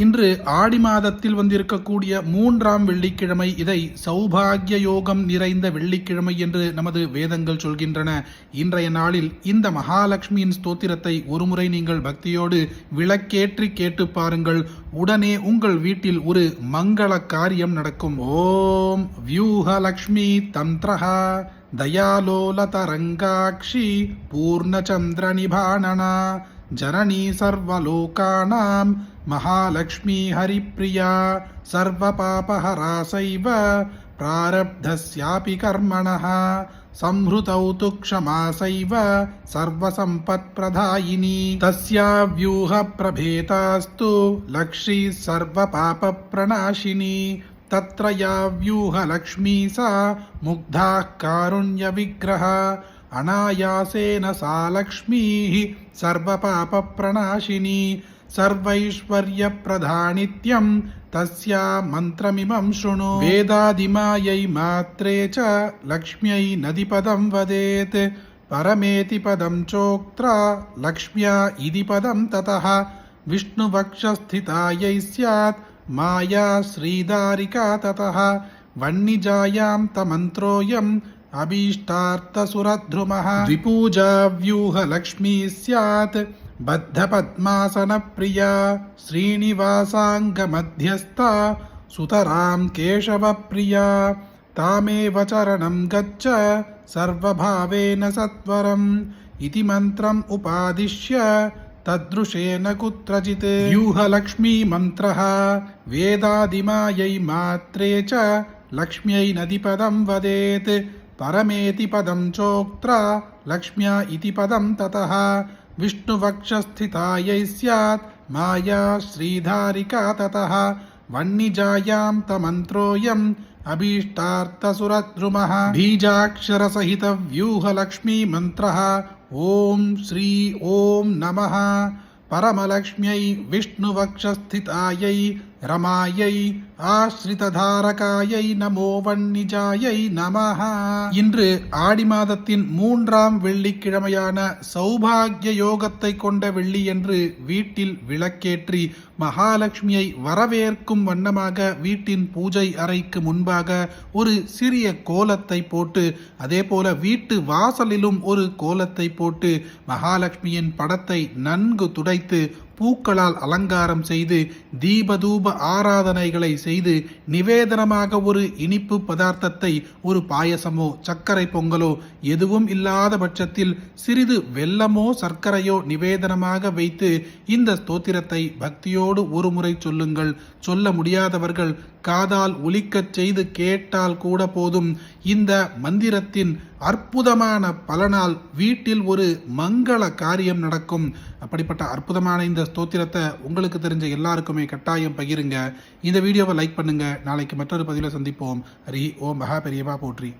இன்று ஆடி மாதத்தில் வந்திருக்கக்கூடிய 3ஆம் வெள்ளிக்கிழமை. இதை சௌபாகிய யோகம் நிறைந்த வெள்ளிக்கிழமை என்று நமது வேதங்கள் சொல்கின்றன. இன்றைய நாளில் இந்த மகாலட்சுமியின் ஸ்தோத்திரத்தை ஒருமுறை நீங்கள் பக்தியோடு விளக்கேற்றி கேட்டு பாருங்கள். உடனே உங்கள் வீட்டில் ஒரு மங்கள காரியம் நடக்கும். ஓம் வியூஹலக்ஷ்மி தந்திரஹா தயாலோலதரங்காட்சி பூர்ணச்சந்திர நிபானனா जननी सर्वलोकानां महालक्ष्मी हरिप्रिया सर्वपापहरा सैव प्रारब्धस्यापि कर्मणः संहृतौ तु क्षमा सैव सर्वसम्पत्प्रदायिनी तस्या व्यूहप्रभेतास्तु लक्ष्मी सर्वपापप्रणाशिनी तत्र या व्यूहलक्ष्मी सा मुग्धाः कारुण्यविग्रह अनायासेन सा लक्ष्मीः सर्वपापप्रणाशिनी सर्वैश्वर्यप्रधानित्यं तस्या मन्त्रमिमं शृणु वेदादिमायै मात्रे च लक्ष्म्यै नदिपदं वदेत् परमेति पदं चोक्त्रा लक्ष्म्या इति पदं ततः विष्णुवक्षस्थितायै स्यात् माया श्रीदारिका ततः वह्निजायां तमन्त्रोऽयम् अभीष्टार्थसुरध्रुमः द्विपूजा व्यूहलक्ष्मी स्यात् बद्धपद्मासनप्रिया श्रीनिवासाङ्गमध्यस्था सुतरां केशवप्रिया तामेव चरणं गच्छ सर्वभावेन सत्वरम् इति मन्त्रम् उपादिश्य तदृशेन कुत्रचित् व्यूहलक्ष्मी मन्त्रः वेदादिमायै मात्रे च लक्ष्म्यै नदिपदं वदेत् परमेति पदं चोक्त्रा लक्ष्म्या इति पदं ततः विष्णुवक्षस्थितायै स्यात् माया श्रीधारिका ततः वह्निजायां तमन्त्रोऽयम् अभीष्टार्थसुरद्रुमः बीजाक्षरसहित व्यूहलक्ष्मी मन्त्रः ॐ श्री ॐ नमः परमलक्ष्म्यै विष्णुवक्षस्थितायै रमायै ஆஸ்ரிததாரகாயை நமோ வன்னிஜாயை நமஹ. இன்று ஆடி மாதத்தின் 3ஆம் வெள்ளிக்கிழமையான சௌபாகிய யோகத்தை கொண்ட வெள்ளி என்று வீட்டில் விளக்கேற்றி மகாலட்சுமியை வரவேற்கும் வண்ணமாக வீட்டின் பூஜை அறைக்கு முன்பாக ஒரு சிறிய கோலத்தை போட்டு, அதே போல வீட்டு வாசலிலும் ஒரு கோலத்தை போட்டு மகாலட்சுமியின் படத்தை நன்கு துடைத்து பூக்களால் அலங்காரம் செய்து தீபதூப ஆராதனைகளை செய்து நிவேதனமாக ஒரு இனிப்பு பதார்த்தத்தை, ஒரு பாயசமோ சர்க்கரை பொங்கலோ எதுவும் இல்லாத பட்சத்தில் சிறிது வெல்லமோ சர்க்கரையோ நிவேதனமாக வைத்து இந்த ஸ்தோத்திரத்தை பக்தியோடு ஒரு முறை சொல்லுங்கள். சொல்ல முடியாதவர்கள் காதால் ஒலிக்கச் செய்து கேட்டால் கூட போதும். இந்த மந்திரத்தின் அற்புதமான பலனால் வீட்டில் ஒரு மங்கள காரியம் நடக்கும். அப்படிப்பட்ட அற்புதமான இந்த ஸ்தோத்திரத்தை உங்களுக்கு தெரிஞ்ச எல்லாருக்குமே கட்டாயம் பகிருங்க. இந்த வீடியோவை லைக் பண்ணுங்க. நாளைக்கு மற்றொரு பதிவில் சந்திப்போம். ஹரி ஓம் மகா பெரியவா போற்றி.